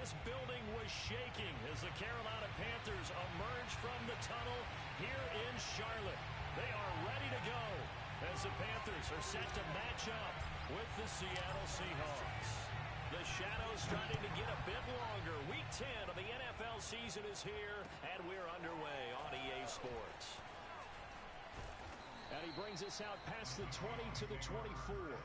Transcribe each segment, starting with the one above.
This building was shaking as the Carolina Panthers emerged from the tunnel here in Charlotte. They are ready to go as the Panthers are set to match up with the Seattle Seahawks. The shadows starting to get a bit longer. Week 10 of the NFL season is here, and we're underway on EA Sports. And he brings us out past the 20 to the 24.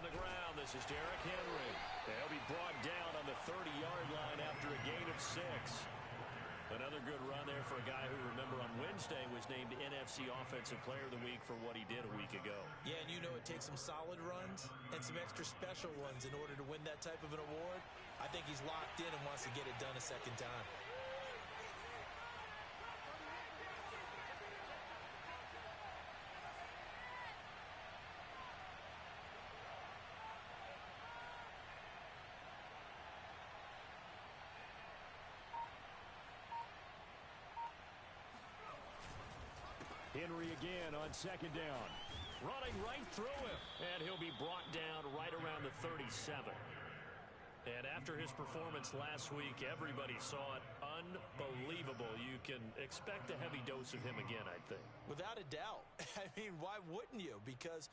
The ground, this is Derrick Henry. They'll be brought down on the 30-yard line after a gain of 6. Another good run there for a guy who, remember, on Wednesday was named NFC Offensive Player of the Week for what he did a week ago. Yeah, and you know it takes some solid runs and some extra special ones in order to win that type of an award. I think he's locked in and wants to get it done a second time. Henry again on second down. Running right through him. And he'll be brought down right around the 37. And after his performance last week, everybody saw it. Unbelievable. You can expect a heavy dose of him again, I think. Without a doubt. I mean, why wouldn't you? Because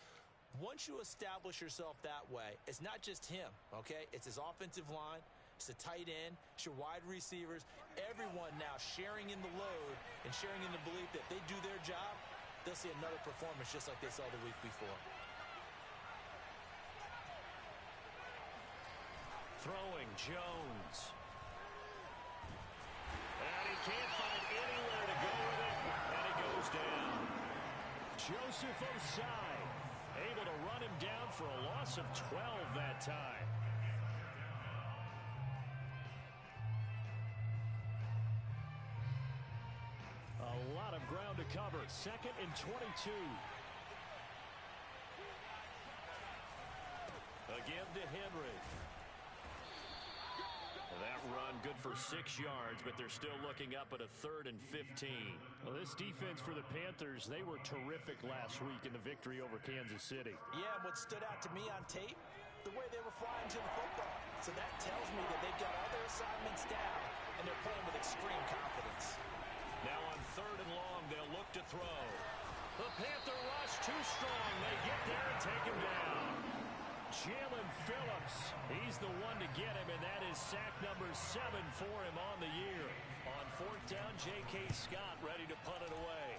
once you establish yourself that way, it's not just him, okay? It's his offensive line. It's the tight end, it's your wide receivers, everyone now sharing in the load and sharing in the belief that they do their job, they'll see another performance just like they saw the week before. Throwing Jones. And he can't find anywhere to go with it, and he goes down. Joseph Ossai able to run him down for a loss of 12 that time. A lot of ground to cover. 2nd and 22. Again to Henry. That run good for 6 yards, but they're still looking up at a 3rd and 15. Well, this defense for the Panthers, they were terrific last week in the victory over Kansas City. Yeah, and what stood out to me on tape, the way they were flying to the football. So that tells me that they've got all their assignments down, and they're playing with extreme confidence. Now on 3rd and long, they'll look to throw. The Panther rush too strong. They get there and take him down. Jalen Phillips, he's the one to get him, and that is sack number 7 for him on the year. On 4th down, J.K. Scott ready to punt it away.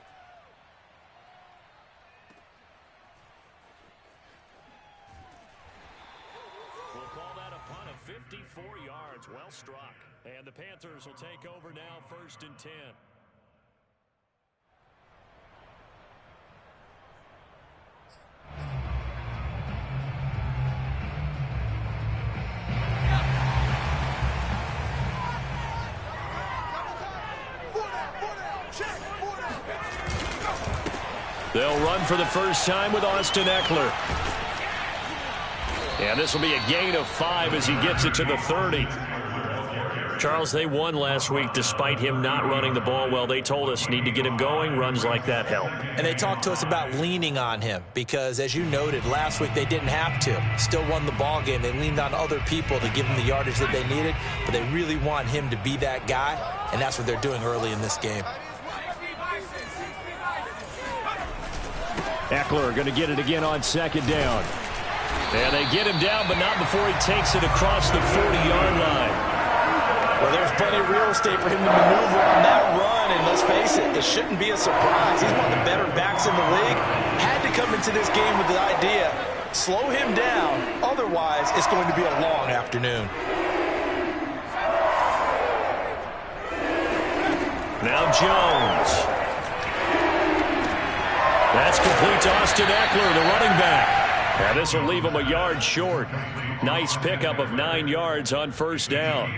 We'll call that a punt of 54 yards. Well struck. And the Panthers will take over now, 1st and 10. They'll run for the first time with Austin Ekeler. And this will be a gain of 5 as he gets it to the 30. Charles, they won last week despite him not running the ball well. They told us need to get him going. Runs like that help. And they talked to us about leaning on him because, as you noted, last week they didn't have to. Still won the ball game. They leaned on other people to give them the yardage that they needed, but they really want him to be that guy, and that's what they're doing early in this game. Ekeler going to get it again on 2nd down. And they get him down, but not before he takes it across the 40-yard line. Well, there's plenty of real estate for him to maneuver on that run, and let's face it, it shouldn't be a surprise. He's one of the better backs in the league. Had to come into this game with the idea, slow him down, otherwise it's going to be a long afternoon. Now Jones. That's complete to Austin Ekeler, the running back. And this will leave him a yard short. Nice pickup of 9 yards on 1st down.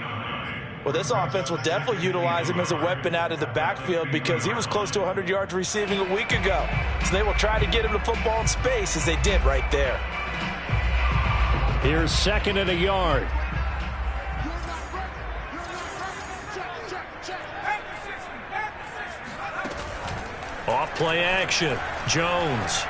Well, this offense will definitely utilize him as a weapon out of the backfield because he was close to 100 yards receiving a week ago. So they will try to get him the football in space as they did right there. Here's 2nd and a yard. Off play action. Jones.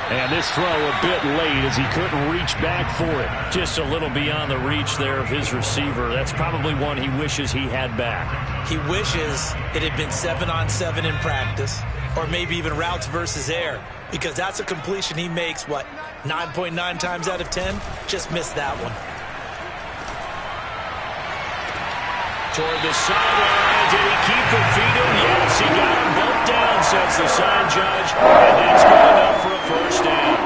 And this throw a bit late as he couldn't reach back for it. Just a little beyond the reach there of his receiver. That's probably one he wishes he had back. He wishes it had been 7-on-7 in practice, or maybe even routes versus air, because that's a completion he makes, 9.9 times out of 10? Just missed that one. Toward the sideline. Did he keep the feet in? Yes, he got them both down, says the sign judge. And that's good enough for a first down.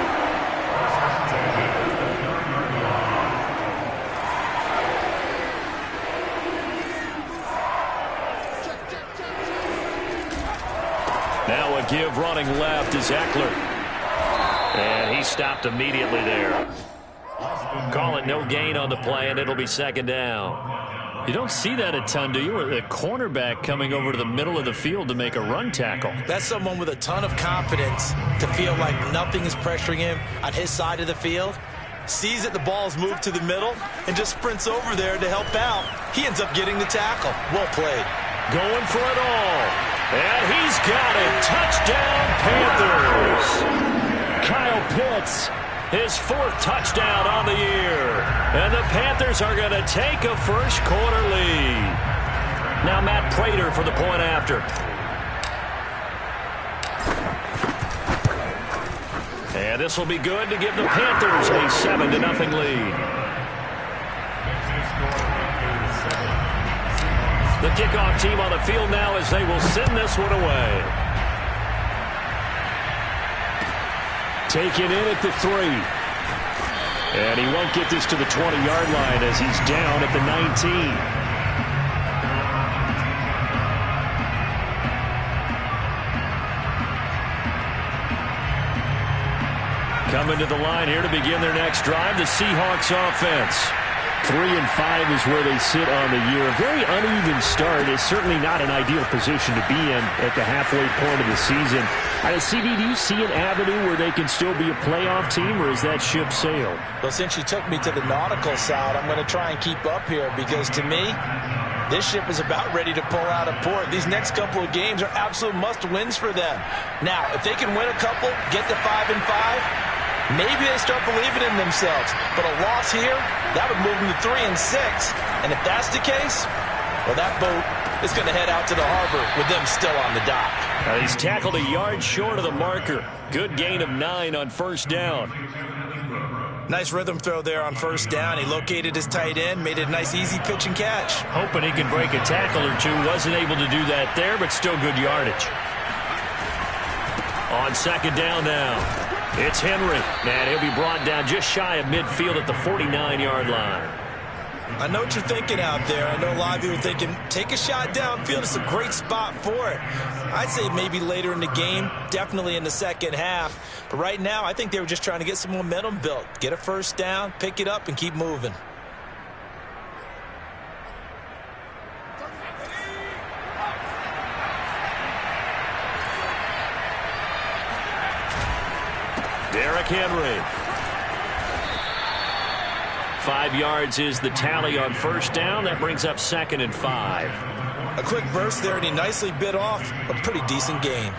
Now a give running left is Eckler. And he stopped immediately there. Call it no gain on the play, and it'll be 2nd down. You don't see that a ton, do you? A cornerback coming over to the middle of the field to make a run tackle. That's someone with a ton of confidence to feel like nothing is pressuring him on his side of the field. Sees that the ball's moved to the middle and just sprints over there to help out. He ends up getting the tackle. Well played. Going for it all. And he's got it. Touchdown, Panthers. Kyle Pitts. His 4th touchdown on the year. And the Panthers are going to take a first-quarter lead. Now Matt Prater for the point after. And this will be good to give the Panthers a 7-0 lead. The kickoff team on the field now as they will send this one away. Taken in at the 3. And he won't get this to the 20-yard line as he's down at the 19. Coming to the line here to begin their next drive, the Seahawks offense. 3-5 is where they sit on the year. A very uneven start is certainly not an ideal position to be in at the halfway point of the season. CD, do you see an avenue where they can still be a playoff team, or is that ship sailed? Well, since you took me to the nautical side, I'm going to try and keep up here because, to me, this ship is about ready to pull out of port. These next couple of games are absolute must-wins for them. Now, if they can win a couple, get to 5-5, maybe they start believing in themselves. But a loss here, that would move them to 3-6. And if that's the case, well, that boat is going to head out to the harbor with them still on the dock. He's tackled a yard short of the marker. Good gain of 9 on first down. Nice rhythm throw there on first down. He located his tight end, made it a nice easy pitch and catch. Hoping he could break a tackle or two. Wasn't able to do that there, but still good yardage. On second down now, it's Henry. And he'll be brought down just shy of midfield at the 49-yard line. I know what you're thinking out there. I know a lot of you are thinking, take a shot downfield. It's a great spot for it. I'd say maybe later in the game, definitely in the second half. But right now, I think they were just trying to get some momentum built. Get a first down, pick it up, and keep moving. Derrick Henry. 5 yards is the tally on first down. That brings up 2nd and 5. A quick burst there, and he nicely bit off a pretty decent gain.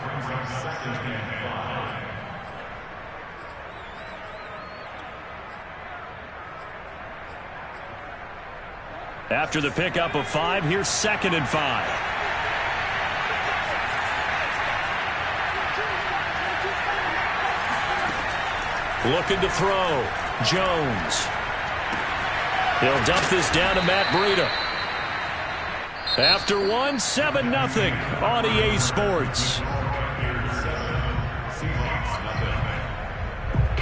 After the pickup of 5, here's 2nd and 5. Looking to throw. Jones. He'll dump this down to Matt Breida. After 1, 7-0 on EA Sports.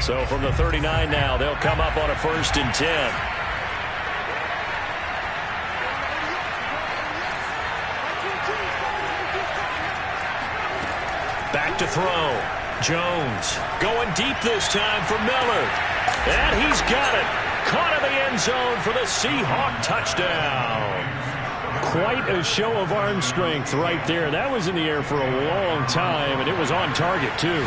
So from the 39 now, they'll come up on a 1st and 10. Back to throw. Jones going deep this time for Miller. And he's got it. Caught in the end zone for the Seahawk touchdown. Quite a show of arm strength right there. That was in the air for a long time, and it was on target, too.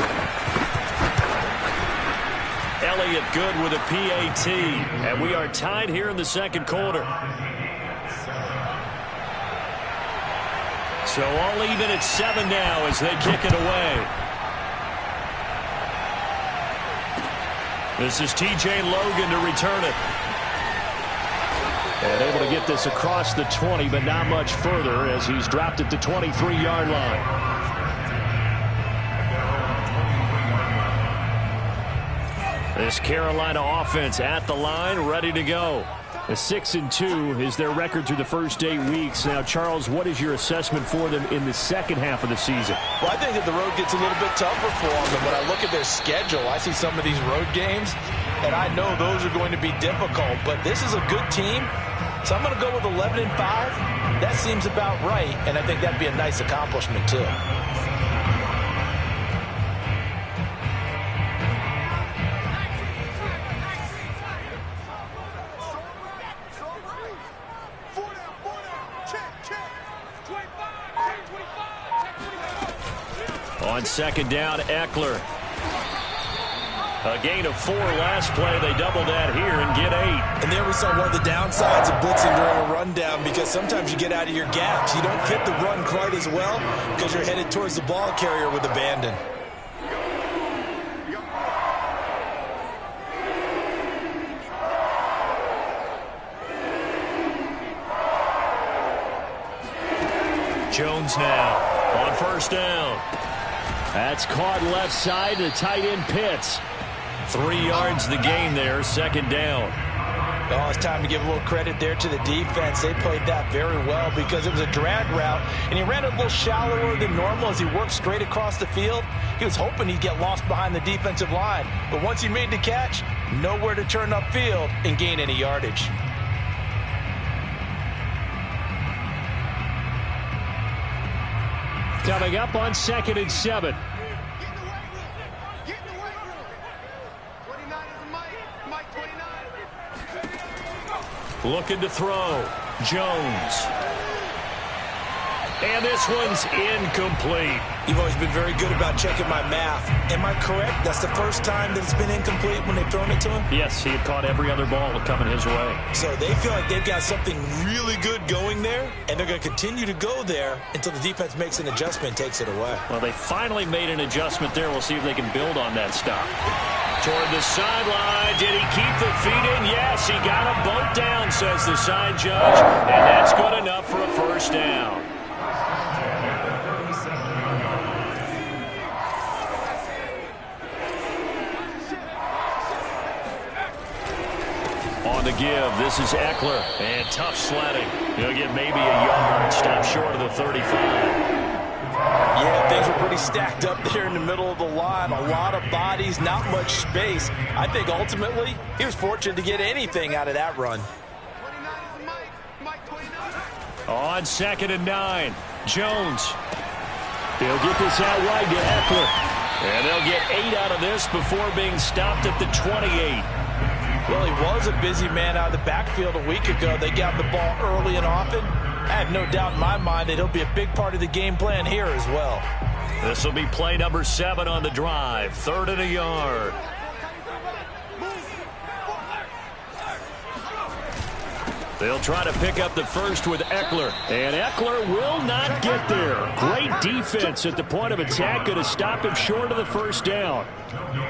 Elliott good with a PAT, and we are tied here in the second quarter. So all even at 7 now as they kick it away. This is T.J. Logan to return it. And able to get this across the 20, but not much further as he's dropped it to 23-yard line. This Carolina offense at the line, ready to go. A 6-2 is their record through the first 8 weeks. Now, Charles, what is your assessment for them in the second half of the season? Well, I think that the road gets a little bit tougher for them. When I look at their schedule, I see some of these road games, and I know those are going to be difficult. But this is a good team, so I'm going to go with 11-5. That seems about right, and I think that'd be a nice accomplishment, too. On second down, Eckler. A gain of 4 last play. They double that here and get 8. And there we saw one of the downsides of blitzing during a rundown, because sometimes you get out of your gaps. You don't fit the run quite as well because you're headed towards the ball carrier with abandon. Jones now on first down. That's caught left side to tight end Pitts. 3 yards the gain there, second down. Oh, it's time to give a little credit there to the defense. They played that very well because it was a drag route, and he ran it a little shallower than normal as he worked straight across the field. He was hoping he'd get lost behind the defensive line, but once he made the catch, nowhere to turn upfield and gain any yardage. Coming up on 2nd and 7. Looking to throw. Jones. And this one's incomplete. You've always been very good about checking my math. Am I correct? That's the first time that it's been incomplete when they've thrown it to him? Yes, he had caught every other ball coming his way. So they feel like they've got something really good going there, and they're going to continue to go there until the defense makes an adjustment and takes it away. Well, they finally made an adjustment there. We'll see if they can build on that stop. Toward the sideline. Did he keep the feet in? Yes, he got a boat down, says the side judge. And that's good enough for a first down. On the give, this is Eckler. And tough sledding. He'll get maybe a yard. Stop short of the 35. Yeah, things were pretty stacked up there in the middle of the line. A lot of bodies, not much space. I think ultimately he was fortunate to get anything out of that run. On 2nd and 9, Jones. He'll get this out wide to Eckler. And they'll get 8 out of this before being stopped at the 28. Well, he was a busy man out of the backfield a week ago. They got the ball early and often. I have no doubt in my mind that he'll be a big part of the game plan here as well. This will be play number 7 on the drive. 3rd and a yard. They'll try to pick up the first with Eckler. And Eckler will not get there. Great defense at the point of attack. Going to stop him short of the first down.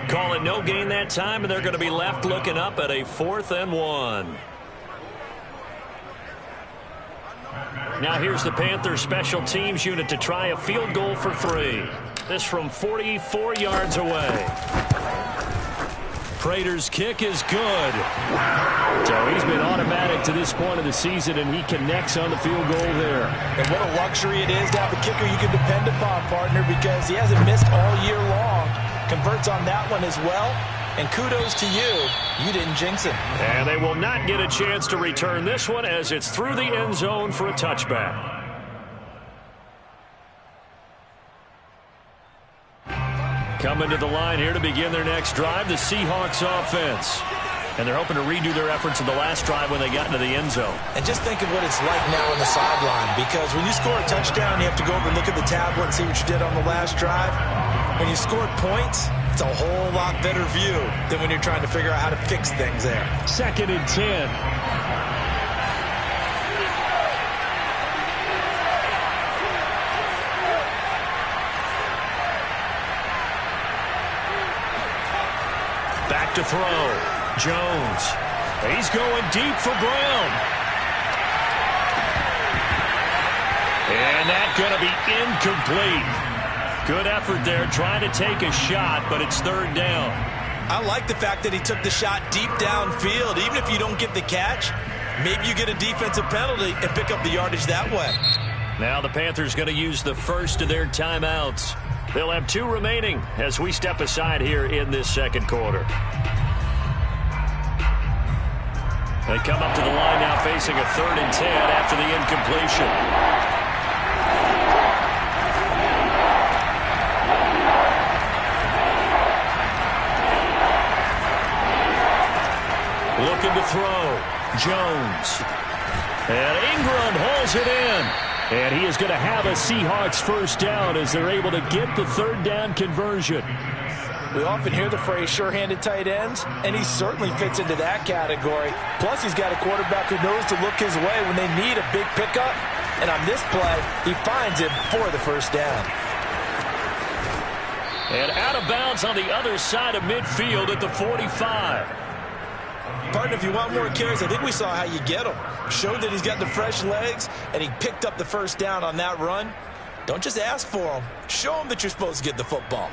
Call it no gain that time, and they're going to be left looking up at a 4th and 1. Now here's the Panthers special teams unit to try a field goal for 3. This from 44 yards away. Prater's kick is good. So he's been automatic to this point of the season, and he connects on the field goal there. And what a luxury it is to have a kicker you can depend upon, partner, because he hasn't missed all year long. Converts on that one as well. And kudos to you. You didn't jinx him. And they will not get a chance to return this one as it's through the end zone for a touchback. Coming to the line here to begin their next drive, the Seahawks offense. And they're hoping to redo their efforts in the last drive when they got into the end zone. And just think of what it's like now on the sideline, because when you score a touchdown, you have to go over and look at the tablet and see what you did on the last drive. When you scored points, it's a whole lot better view than when you're trying to figure out how to fix things there. 2nd and 10. Back to throw. Jones. He's going deep for Brown. And that's going to be incomplete. Good effort there, trying to take a shot, but it's 3rd down. I like the fact that he took the shot deep downfield. Even if you don't get the catch, maybe you get a defensive penalty and pick up the yardage that way. Now the Panthers going to use the first of their timeouts. They'll have 2 remaining as we step aside here in this second quarter. They come up to the line now facing a 3rd and 10 after the incompletion. Looking to throw. Jones. And Ingram hauls it in. And he is going to have a Seahawks first down as they're able to get the 3rd down conversion. We often hear the phrase sure-handed tight ends, and he certainly fits into that category. Plus, he's got a quarterback who knows to look his way when they need a big pickup. And on this play, he finds it for the first down. And out of bounds on the other side of midfield at the 45. Partner, if you want more carries, I think we saw how you get them. Showed that he's got the fresh legs, and he picked up the first down on that run. Don't just ask for them. Show them that you're supposed to get the football.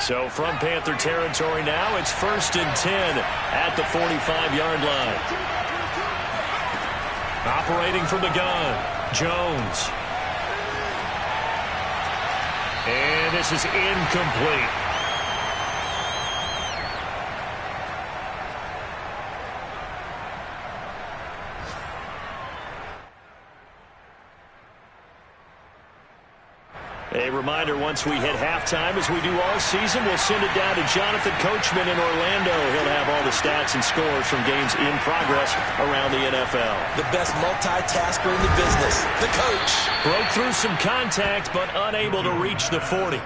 So from Panther territory now, it's 1st and 10 at the 45-yard line. Operating from the gun, Jones. And this is incomplete. A reminder, once we hit halftime, as we do all season, we'll send it down to Jonathan Coachman in Orlando. He'll have all the stats and scores from games in progress around the NFL. The best multitasker in the business, the coach. Broke through some contact, but unable to reach the 40.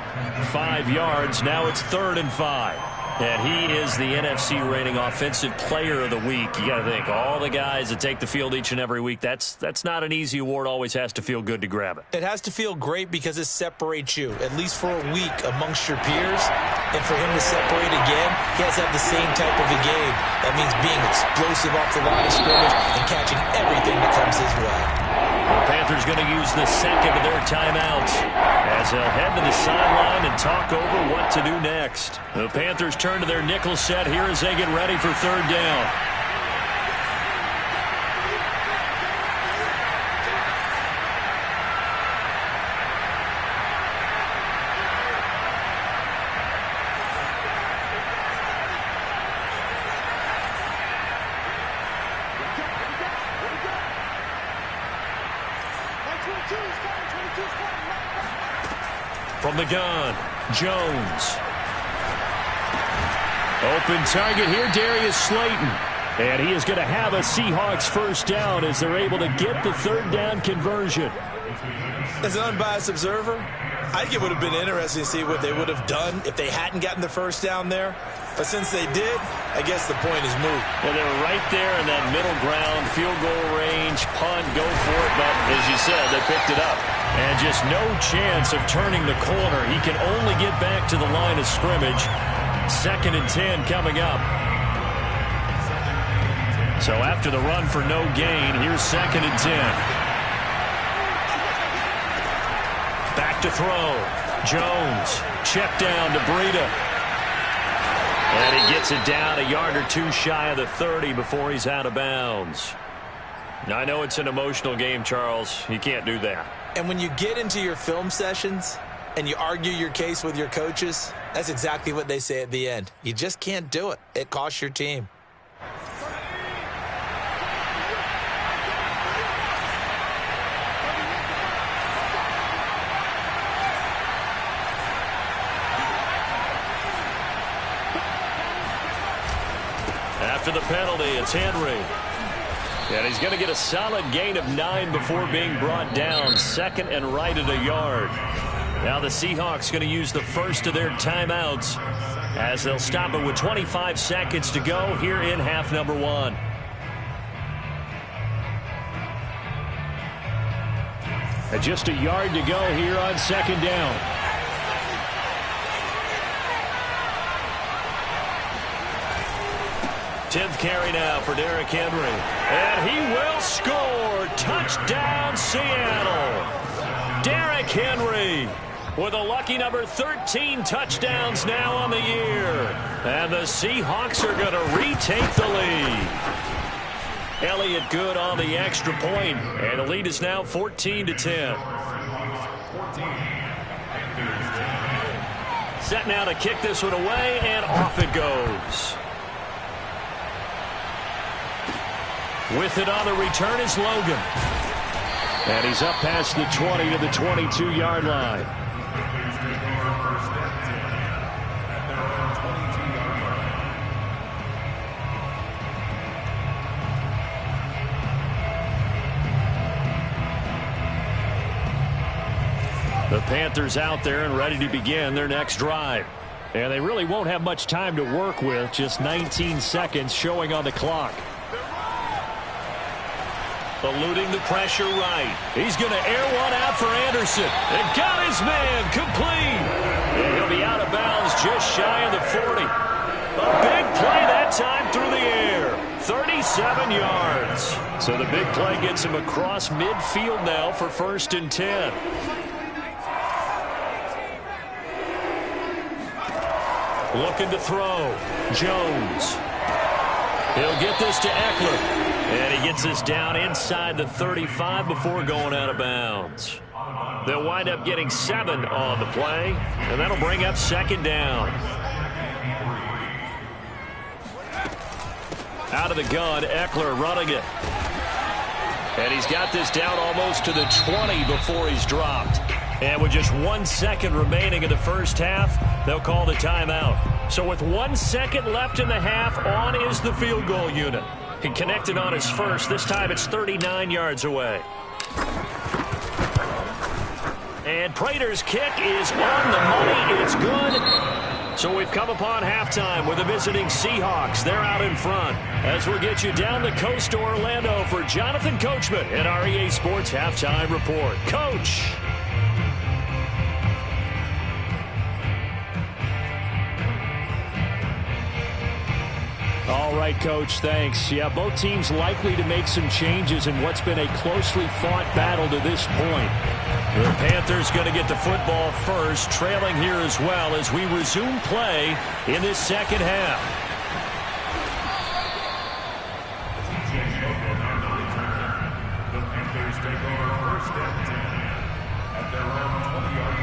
5 yards, now it's 3rd and 5. And he is the NFC reigning offensive player of the week. You got to think, all the guys that take the field each and every week, that's not an easy award. Always has to feel good to grab it. It has to feel great because it separates you, at least for a week, amongst your peers. And for him to separate again, he has to have the same type of a game. That means being explosive off the line of scrimmage and catching everything that comes his way. The Panthers going to use the second of their timeouts as they'll head to the sideline and talk over what to do next. The Panthers turn to their nickel set here as they get ready for 3rd down. From the gun, Jones. Open target here, Darius Slayton. And he is going to have a Seahawks first down as they're able to get the 3rd down conversion. As an unbiased observer, I think it would have been interesting to see what they would have done if they hadn't gotten the first down there. But since they did, I guess the point is moot. Well, they were right there in that middle ground, field goal range, punt, go for it. But as you said, they picked it up. And just no chance of turning the corner. He can only get back to the line of scrimmage. 2nd and 10 coming up. So after the run for no gain, here's 2nd and 10. Back to throw. Jones. Check down to Breida. And he gets it down a yard or two shy of the 30 before he's out of bounds. Now, I know it's an emotional game, Charles. You can't do that. And when you get into your film sessions and you argue your case with your coaches, that's exactly what they say at the end. You just can't do it. It costs your team. After the penalty, it's Henry. And he's going to get a solid gain of 9 before being brought down. Second and right at a yard. Now the Seahawks going to use the first of their timeouts as they'll stop it with 25 seconds to go here in half number 1. And just a yard to go here on second down. Tenth carry now for Derrick Henry. And he will score. Touchdown, Seattle. Derrick Henry with a lucky number 13 touchdowns now on the year. And the Seahawks are going to retake the lead. Elliott good on the extra point, and the lead is now 14-10. Set now to kick this one away, and off it goes. With it on the return is Logan. And he's up past the 20 to the 22-yard line. The Panthers out there and ready to begin their next drive. And they really won't have much time to work with, just 19 seconds showing on the clock. Eluding the pressure right. He's going to air one out for Anderson. And got his man complete. And he'll be out of bounds just shy of the 40. A big play that time through the air. 37 yards. So the big play gets him across midfield now for 1st and 10. Looking to throw. Jones. He'll get this to Eckler. And he gets this down inside the 35 before going out of bounds. They'll wind up getting 7 on the play, and that'll bring up second down. Out of the gun, Eckler running it. And he's got this down almost to the 20 before he's dropped. And with just 1 second remaining in the first half, they'll call the timeout. So with 1 second left in the half, on is the field goal unit. He connected on his first. This time it's 39 yards away. And Prater's kick is on the money. It's good. So we've come upon halftime with the visiting Seahawks. They're out in front. As we'll get you down the coast to Orlando for Jonathan Coachman in our EA Sports Halftime Report. Coach. All right, Coach, thanks. Yeah, both teams likely to make some changes in what's been a closely fought battle to this point. The Panthers going to get the football first, trailing here as well as we resume play in this second half. The Panthers take over 1st and 10 at their own 20-yard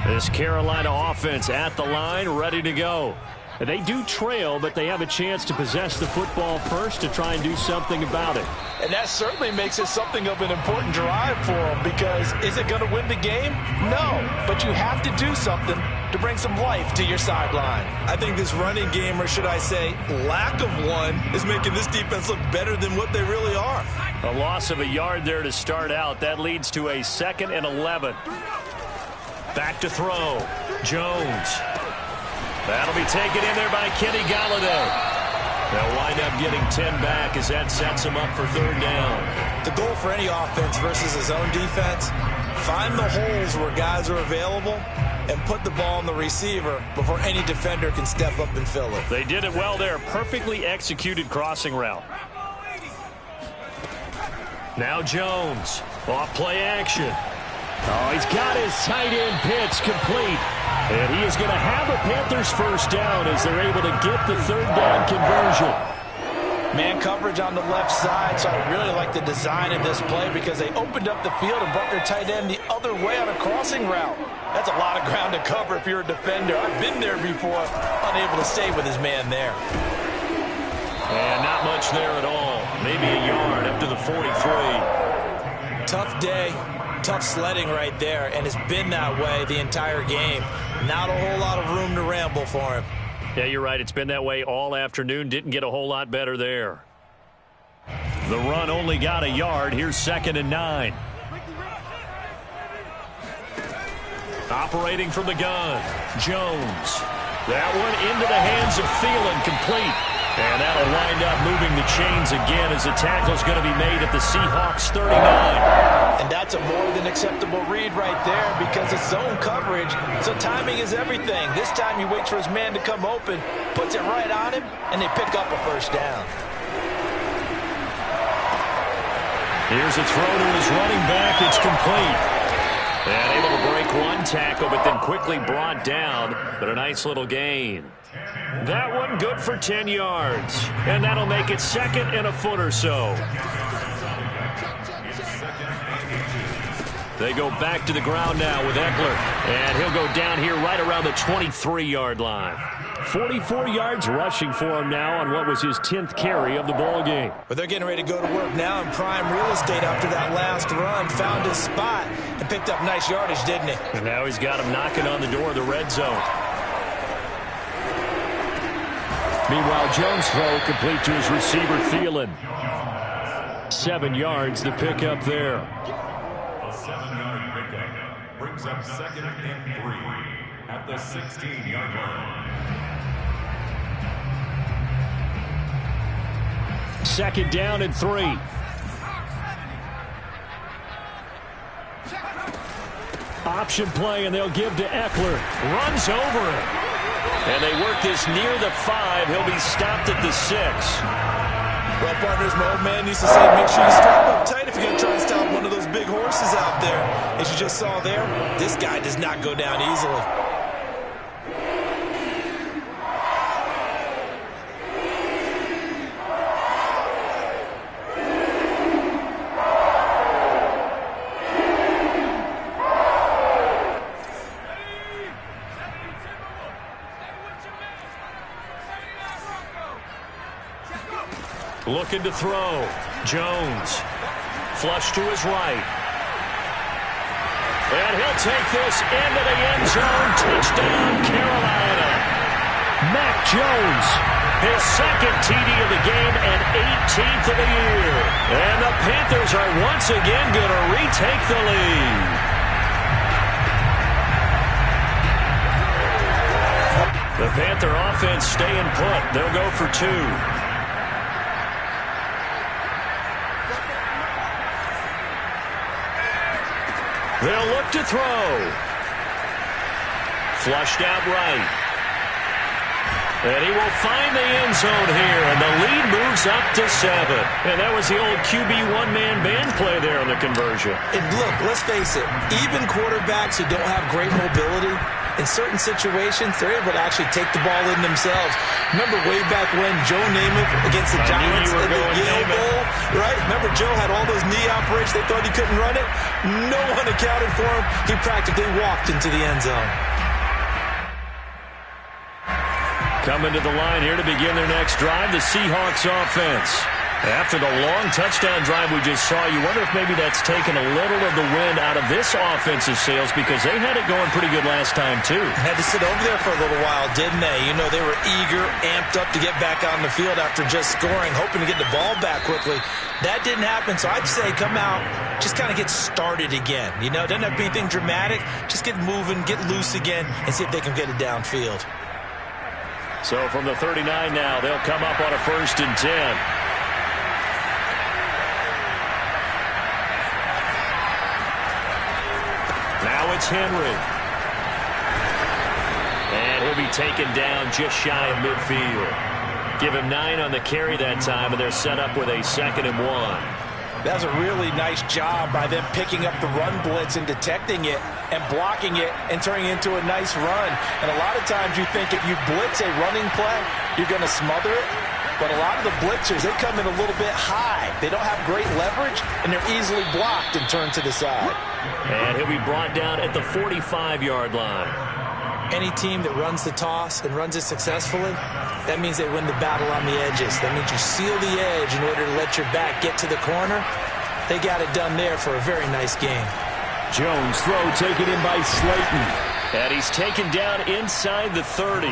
line. This Carolina offense at the line, ready to go. They do trail, but they have a chance to possess the football first to try and do something about it. And that certainly makes it something of an important drive for them, because is it going to win the game? No, but you have to do something to bring some life to your sideline. I think this running game, or should I say lack of one, is making this defense look better than what they really are. A loss of a yard there to start out. That leads to a 2nd and 11. Back to throw. Jones. That'll be taken in there by Kenny Golladay. They'll wind up getting 10 back as that sets him up for 3rd down. The goal for any offense versus his own defense, find the holes where guys are available and put the ball on the receiver before any defender can step up and fill it. They did it well there. Perfectly executed crossing route. Now Jones. Off play action. Oh, he's got his tight end pitch complete. And he is going to have a Panthers 1st down as they're able to get the 3rd down conversion. Man coverage on the left side, so I really like the design of this play because they opened up the field and brought their tight end the other way on a crossing route. That's a lot of ground to cover if you're a defender. I've been there before, unable to stay with his man there. And not much there at all. Maybe a yard up to the 43. Tough day. Tough sledding right there, and it's been that way the entire game. Not a whole lot of room to ramble for him. Yeah, you're right. It's been that way all afternoon. Didn't get a whole lot better there. The run only got a yard. Here's 2nd and 9. Operating from the gun, Jones. That one into the hands of Thielen, complete. And that'll wind up moving the chains again as the tackle's going to be made at the Seahawks 39. And that's a more than acceptable read right there because it's zone coverage, so timing is everything. This time he waits for his man to come open, puts it right on him, and they pick up a first down. Here's a throw to his running back. It's complete. And able to break one tackle, but then quickly brought down. But a nice little gain. That one good for 10 yards. And that'll make it 2nd and a foot or so. They go back to the ground now with Eckler. And he'll go down here right around the 23-yard line. 44 yards rushing for him now on what was his 10th carry of the ball game. But they're getting ready to go to work now in prime real estate after that last run. Found his spot and picked up nice yardage, didn't he? And now he's got him knocking on the door of the red zone. Meanwhile, Jones' throw complete to his receiver, Thielen. 7 yards, the pickup there. A 7-yard pickup brings up 2nd and 3 at the 16-yard line. 2nd down and 3. Option play, and they'll give to Eckler. Runs over it. And they work this near the 5. He'll be stopped at the 6. Well, partners, my old man used to say, make sure you strap up tight if you're going to try and stop one of those big horses out there. As you just saw there, this guy does not go down easily. Looking to throw. Jones. Flush to his right. And he'll take this into the end zone. Touchdown, Carolina. Mac Jones. His 2nd TD of the game and 18th of the year. And the Panthers are once again going to retake the lead. The Panther offense staying put. They'll go for 2. They'll look to throw. Flushed out right. And he will find the end zone here, and the lead moves up to 7. And that was the old QB one-man band play there on the conversion. And look, let's face it, even quarterbacks who don't have great mobility, in certain situations, they're able to actually take the ball in themselves. Remember way back when Joe Namath against the Giants in the Yale Bowl, right? Remember Joe had all those knee operations. They thought he couldn't run it. No one accounted for him. He practically walked into the end zone. Coming to the line here to begin their next drive, the Seahawks offense. After the long touchdown drive we just saw, you wonder if maybe that's taken a little of the wind out of this offensive sails because they had it going pretty good last time, too. Had to sit over there for a little while, didn't they? You know, they were eager, amped up to get back on the field after just scoring, hoping to get the ball back quickly. That didn't happen, so I'd say come out, just kind of get started again. You know, doesn't have to be anything dramatic. Just get moving, get loose again, and see if they can get it downfield. So from the 39 now, they'll come up on a 1st and 10. Now it's Henry. And he'll be taken down just shy of midfield. Give him 9 on the carry that time, and they're set up with a 2nd and 1. That's a really nice job by them picking up the run blitz and detecting it and blocking it and turning it into a nice run. And a lot of times you think if you blitz a running play, you're going to smother it. But a lot of the blitzers, they come in a little bit high. They don't have great leverage, and they're easily blocked and turned to the side. And he'll be brought down at the 45-yard line. Any team that runs the toss and runs it successfully, that means they win the battle on the edges. That means you seal the edge in order to let your back get to the corner. They got it done there for a very nice game. Jones throw taken in by Slayton. And he's taken down inside the 30.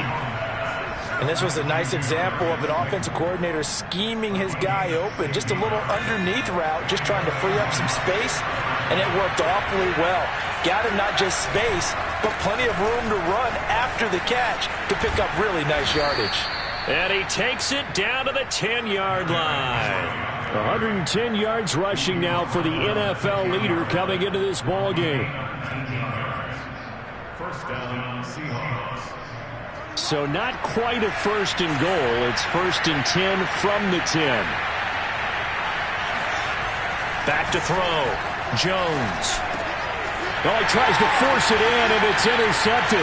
And this was a nice example of an offensive coordinator scheming his guy open. Just a little underneath route, just trying to free up some space, and it worked awfully well. Got him not just space, but plenty of room to run after the catch to pick up really nice yardage. And he takes it down to the 10-yard line. 110 yards rushing now for the NFL leader coming into this ball game. First down, Seahawks. So not quite a first and goal. It's first and 10 from the 10. Back to throw. Jones. Well, he tries to force it in, and it's intercepted.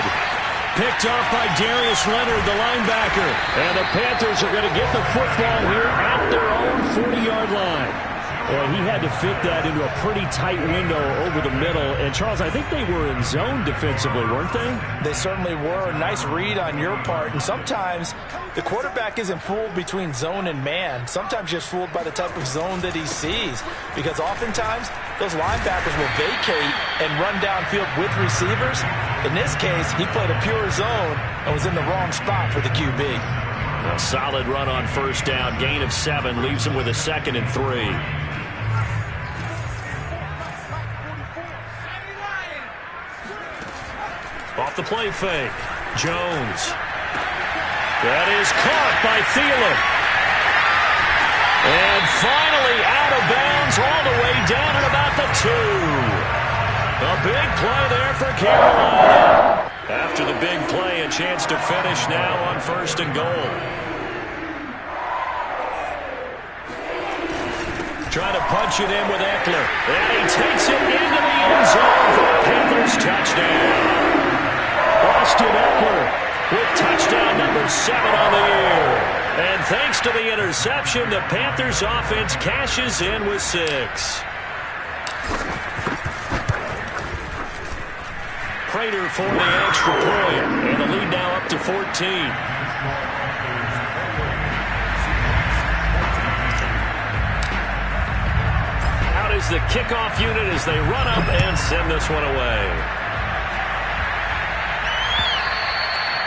Picked off by Darius Leonard, the linebacker. And the Panthers are going to get the football here at their own 40-yard line. Well, he had to fit that into a pretty tight window over the middle. And, Charles, I think they were in zone defensively, weren't they? They certainly were. A nice read on your part. And sometimes the quarterback isn't fooled between zone and man. Sometimes just fooled by the type of zone that he sees. Because oftentimes those linebackers will vacate and run downfield with receivers. In this case, he played a pure zone and was in the wrong spot for the QB. A solid run on first down. Gain of 7 leaves him with a 2nd and 3. Off the play fake. Jones. That is caught by Thielen. And finally out of bounds all the way down at about the 2. A big play there for Carolina. After the big play, a chance to finish now on first and goal. Trying to punch it in with Eckler. And he takes it into the end zone for the Panthers touchdown. Austin Eckler with touchdown number 7 on the year. And thanks to the interception, the Panthers offense cashes in with 6. Prater for the extra point. And the lead now up to 14. Out is the kickoff unit as they run up and send this one away.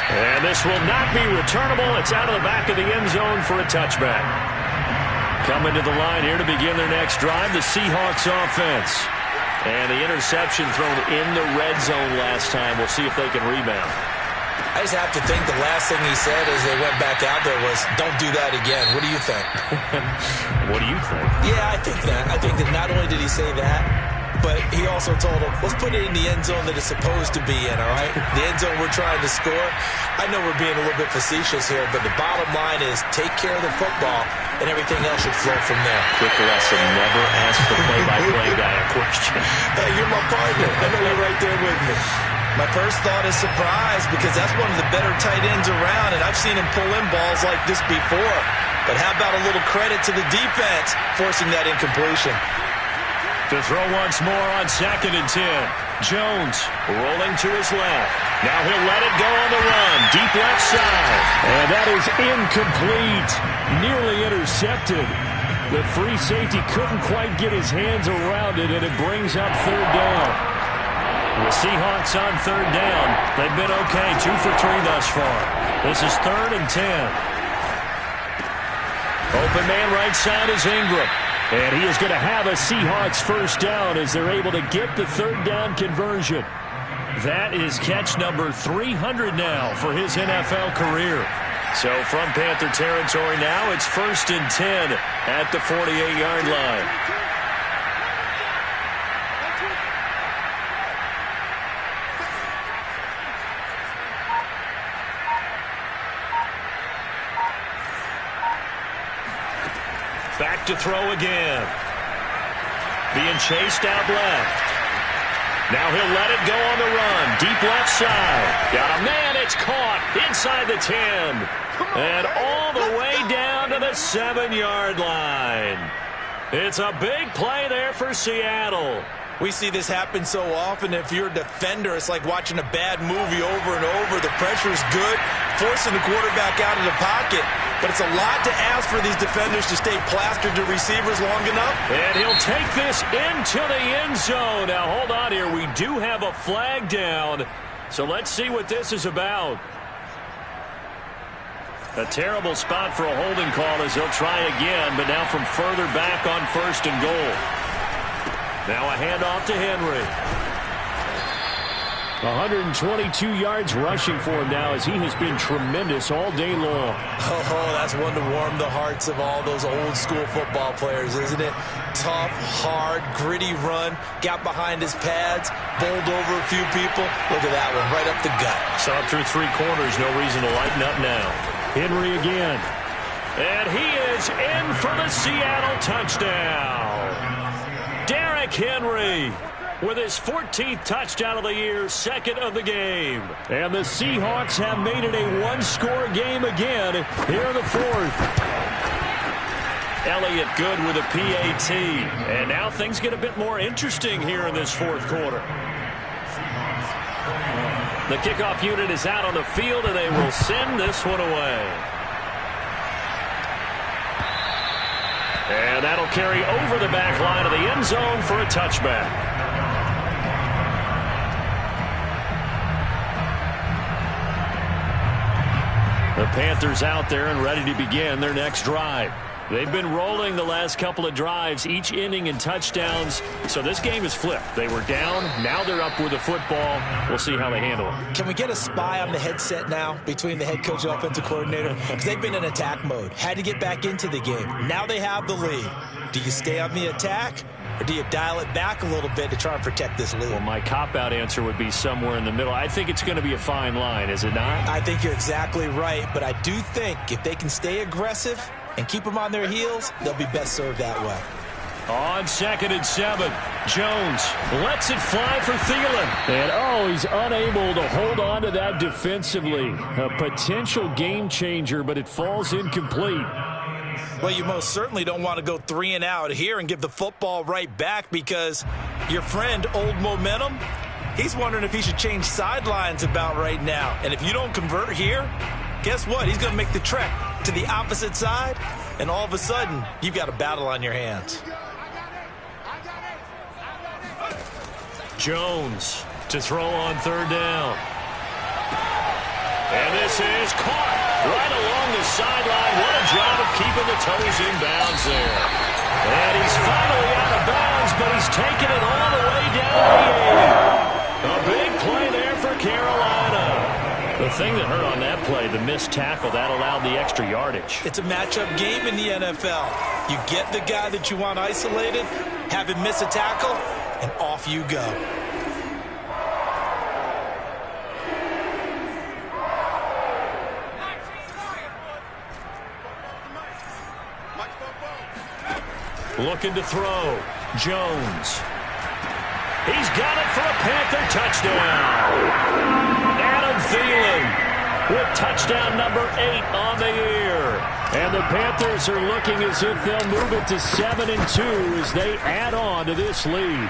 And this will not be returnable. It's out of the back of the end zone for a touchback. Coming to the line here to begin their next drive, the Seahawks offense. And the interception thrown in the red zone last time. We'll see if they can rebound. I just have to think the last thing he said as they went back out there was, don't do that again. What do you think? What do you think? Yeah, I think that. I think that not only did he say that, but he also told him, let's put it in the end zone that it's supposed to be in, all right? The end zone we're trying to score. I know we're being a little bit facetious here, but the bottom line is take care of the football, and everything else should flow from there. Quick lesson, never ask the play-by-play guy a question. Hey, you're my partner. I know you're right there with me. My first thought is surprise, because that's one of the better tight ends around, and I've seen him pull in balls like this before. But how about a little credit to the defense forcing that incompletion? To throw once more on 2nd and 10. Jones rolling to his left. Now he'll let it go on the run. Deep left side. And that is incomplete. Nearly intercepted. The free safety couldn't quite get his hands around it, and it brings up 3rd down. The Seahawks on 3rd down. They've been okay. 2 for 3 thus far. This is 3rd and 10. Open man right side is Ingram. And he is going to have a Seahawks first down as they're able to get the 3rd down conversion. That is catch number 300 now for his NFL career. So from Panther territory now, it's 1st and 10 at the 48-yard line. Back to throw again. Being chased out left. Now he'll let it go on the run. Deep left side. Got a man. It's caught inside the 10. And all the way down to the 7-yard line. It's a big play there for Seattle. We see this happen so often. If you're a defender, it's like watching a bad movie over and over. The pressure is good, forcing the quarterback out of the pocket. But it's a lot to ask for these defenders to stay plastered to receivers long enough. And he'll take this into the end zone. Now, hold on here. We do have a flag down. So let's see what this is about. A terrible spot for a holding call as he'll try again, but now from further back on 1st and goal. Now a handoff to Henry. 122 yards rushing for him now as he has been tremendous all day long. Oh, that's one to warm the hearts of all those old school football players, isn't it? Tough, hard, gritty run, got behind his pads, bowled over a few people. Look at that one, right up the gut. Saw it through 3 quarters, no reason to lighten up now. Henry again. And he is in for the Seattle touchdown. Derrick Henry with his 14th touchdown of the year, 2nd of the game. And the Seahawks have made it a one-score game again here in the 4th. Elliott good with a PAT. And now things get a bit more interesting here in this 4th quarter. The kickoff unit is out on the field, and they will send this one away. And that'll carry over the back line of the end zone for a touchback. The Panthers out there and ready to begin their next drive. They've been rolling the last couple of drives, each ending in touchdowns. So this game is flipped. They were down. Now they're up with the football. We'll see how they handle it. Can we get a spy on the headset now between the head coach and offensive coordinator? Because they've been in attack mode. Had to get back into the game. Now they have the lead. Do you stay on the attack? Or do you dial it back a little bit to try and protect this lead? Well, my cop-out answer would be somewhere in the middle. I think it's going to be a fine line, is it not? I think you're exactly right, but I do think if they can stay aggressive and keep them on their heels, they'll be best served that way. On 2nd and 7, Jones lets it fly for Thielen. And, he's unable to hold on to that defensively. A potential game changer, but it falls incomplete. Well, you most certainly don't want to go 3 and out here and give the football right back because your friend, Old Momentum, he's wondering if he should change sidelines about right now. And if you don't convert here, guess what? He's going to make the trek to the opposite side, and all of a sudden, you've got a battle on your hands. Jones to throw on 3rd down. And this is caught right along the sideline. What a job of keeping the toes in bounds there. And he's finally out of bounds, but he's taking it all the way down the 8. A big play there for Carolina. The thing that hurt on that play, the missed tackle, that allowed the extra yardage. It's a matchup game in the NFL. You get the guy that you want isolated, have him miss a tackle, and off you go. Looking to throw. Jones. He's got it for a Panther touchdown. Adam Thielen with touchdown number 8 on the year. And the Panthers are looking as if they'll move it to 7-2 as they add on to this lead.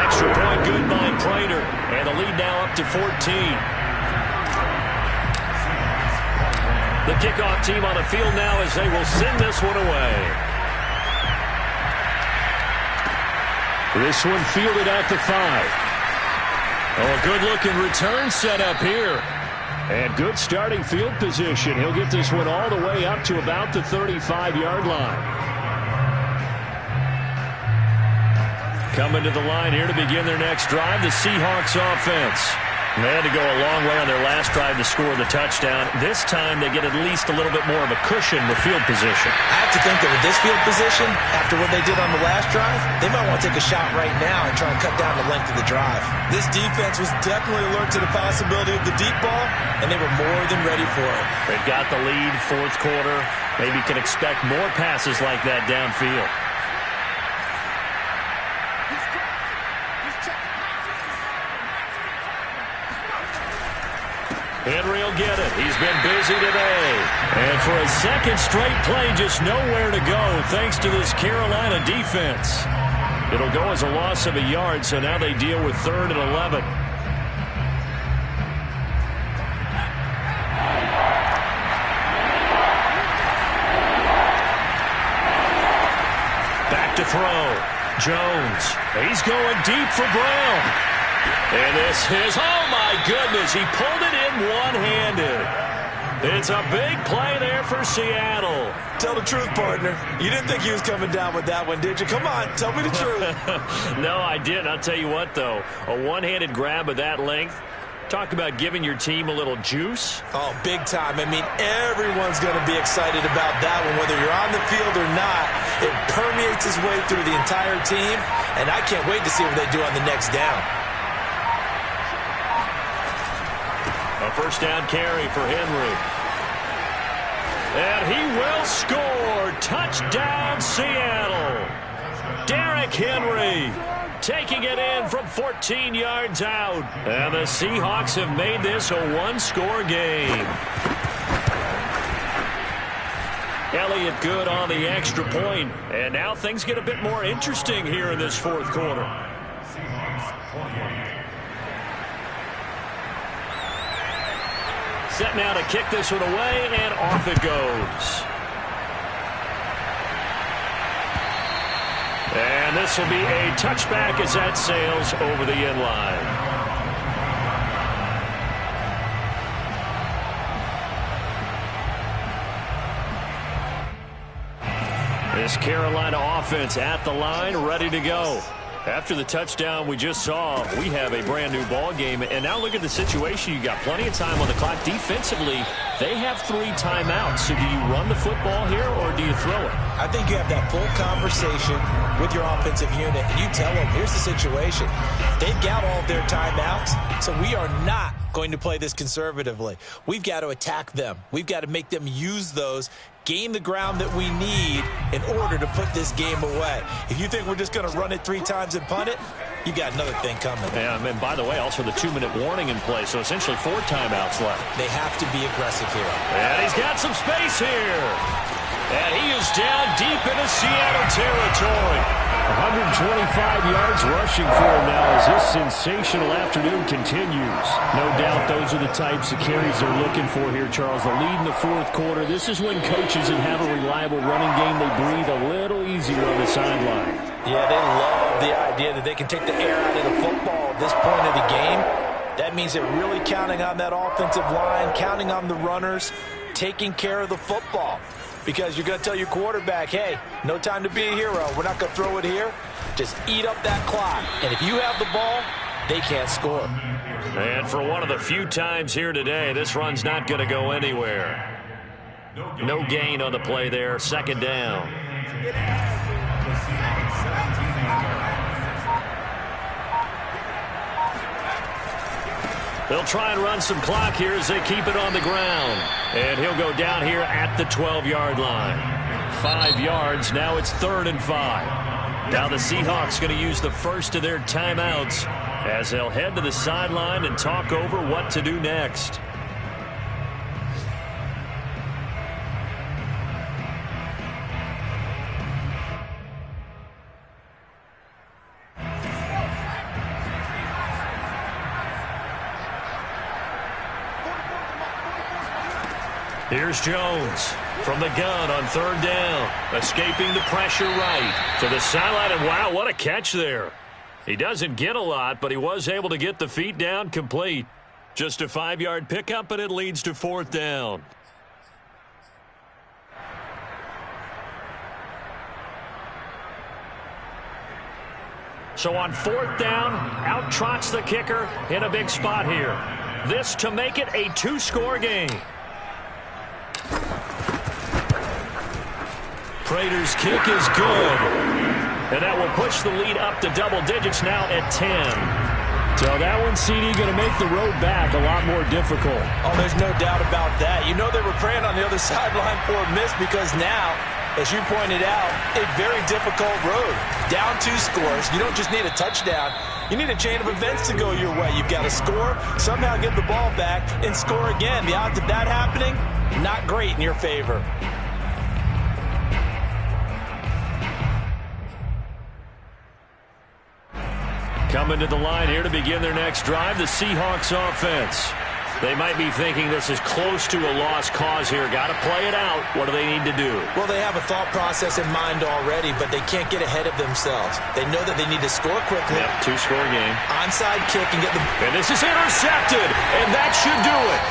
Extra point good by Prater. And the lead now up to 14. The kickoff team on the field now as they will send this one away. This one fielded at the 5. Oh, a good-looking return set up here. And good starting field position. He'll get this one all the way up to about the 35-yard line. Coming to the line here to begin their next drive, the Seahawks offense. They had to go a long way on their last drive to score the touchdown. This time they get at least a little bit more of a cushion with field position. I have to think that with this field position, after what they did on the last drive, they might want to take a shot right now and try and cut down the length of the drive. This defense was definitely alert to the possibility of the deep ball, and they were more than ready for it. They've got the lead, 4th quarter. Maybe can expect more passes like that downfield. Henry will get it. He's been busy today. And for a second straight play, just nowhere to go thanks to this Carolina defense. It'll go as a loss of a yard, so now they deal with 3rd and 11. Back to throw. Jones. He's going deep for Brown. And this is, oh my goodness, he pulled it in one-handed. It's a big play there for Seattle. Tell the truth, partner. You didn't think he was coming down with that one, did you? Come on, tell me the truth. No, I didn't. I'll tell you what, though. A one-handed grab of that length. Talk about giving your team a little juice. Oh, big time. I mean, everyone's going to be excited about that one, whether you're on the field or not. It permeates its way through the entire team, and I can't wait to see what they do on the next down. A first down carry for Henry. And he will score. Touchdown, Seattle. Derrick Henry taking it in from 14 yards out. And the Seahawks have made this a one-score game. Elliott good on the extra point. And now things get a bit more interesting here in this fourth quarter. Set now to kick this one away, and off it goes. And this will be a touchback as that sails over the end line. This Carolina offense at the line, ready to go. After the touchdown we just saw, we have a brand new ball game. And now look at the situation. You got plenty of time on the clock. Defensively, they have 3 timeouts. So do you run the football here or do you throw it? I think you have that full conversation with your offensive unit, and you tell them, here's the situation. They've got all of their timeouts, so we are not going to play this conservatively. We've got to attack them. We've got to make them use those, gain the ground that we need in order to put this game away. If you think we're just going to run it 3 times and punt it, you got another thing coming. Yeah, and by the way, also the 2-minute warning in play, so essentially 4 timeouts left. They have to be aggressive here. And he's got some space here. And he is down deep into Seattle territory. 125 yards rushing for him now as this sensational afternoon continues. No doubt those are the types of carries they're looking for here, Charles. The lead in the fourth quarter. This is when coaches that have a reliable running game, they breathe a little easier on the sideline. Yeah, they love the idea that they can take the air out of the football at this point of the game. That means they're really counting on that offensive line, counting on the runners, taking care of the football. Because you're going to tell your quarterback, hey, no time to be a hero. We're not going to throw it here. Just eat up that clock. And if you have the ball, they can't score. And for one of the few times here today, this run's not going to go anywhere. No gain on the play there. Second down. They'll try and run some clock here as they keep it on the ground. And he'll go down here at the 12-yard line. 5 yards. Now it's 3rd and 5. Now the Seahawks going to use the first of their timeouts as they'll head to the sideline and talk over what to do next. Here's Jones from the gun on 3rd down, escaping the pressure right to the sideline, and wow, what a catch there. He doesn't get a lot, but he was able to get the feet down complete. Just a 5-yard pickup, and it leads to 4th down. So on 4th down, out trots the kicker in a big spot here. This to make it a 2-score game. Prater's kick is good. And that will push the lead up to double digits now at 10. So that one, CD, going to make the road back a lot more difficult. Oh, there's no doubt about that. You know they were praying on the other sideline for a miss because now, as you pointed out, a very difficult road. Down 2 scores. You don't just need a touchdown. You need a chain of events to go your way. You've got to score, somehow get the ball back, and score again. The odds of that happening, not great in your favor. Coming to the line here to begin their next drive, the Seahawks offense. They might be thinking this is close to a lost cause here. Got to play it out. What do they need to do? Well, they have a thought process in mind already, but they can't get ahead of themselves. They know that they need to score quickly. Yep, 2-score game. Onside kick and get the... And this is intercepted, and that should do it.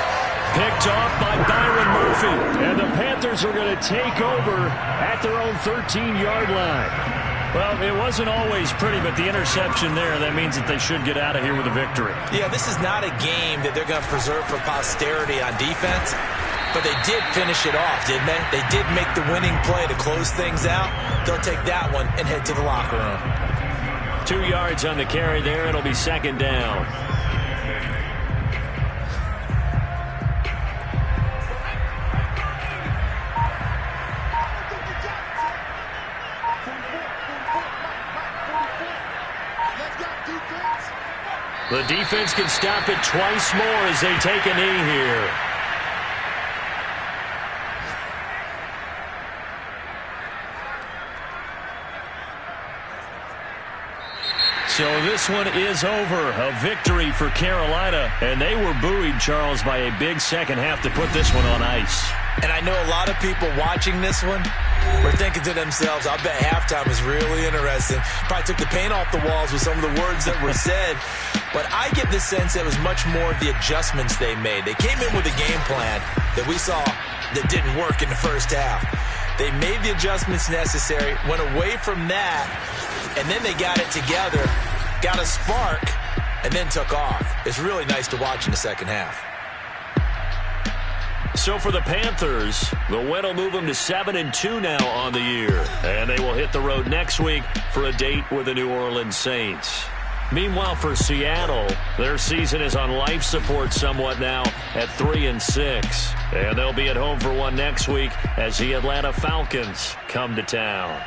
Picked picked off by Byron Murphy. And the Panthers are going to take over at their own 13-yard line. Well, it wasn't always pretty, but the interception there, that means that they should get out of here with a victory. Yeah, this is not a game that they're going to preserve for posterity on defense, but they did finish it off, didn't they? They did make the winning play to close things out. They'll take that one and head to the locker room. 2 yards on the carry there. It'll be second down. The defense can stop it twice more as they take a knee here. So this one is over. A victory for Carolina. And they were buoyed, Charles, by a big second half to put this one on ice. And I know a lot of people watching this one were thinking to themselves, I bet halftime was really interesting. Probably took the paint off the walls with some of the words that were said. But I get the sense it was much more the adjustments they made. They came in with a game plan that we saw that didn't work in the first half. They made the adjustments necessary, went away from that, and then they got it together, got a spark, and then took off. It's really nice to watch in the second half. So for the Panthers, the win will move them to 7-2 now on the year. And they will hit the road next week for a date with the New Orleans Saints. Meanwhile, for Seattle, their season is on life support somewhat now at 3-6. And they'll be at home for one next week as the Atlanta Falcons come to town.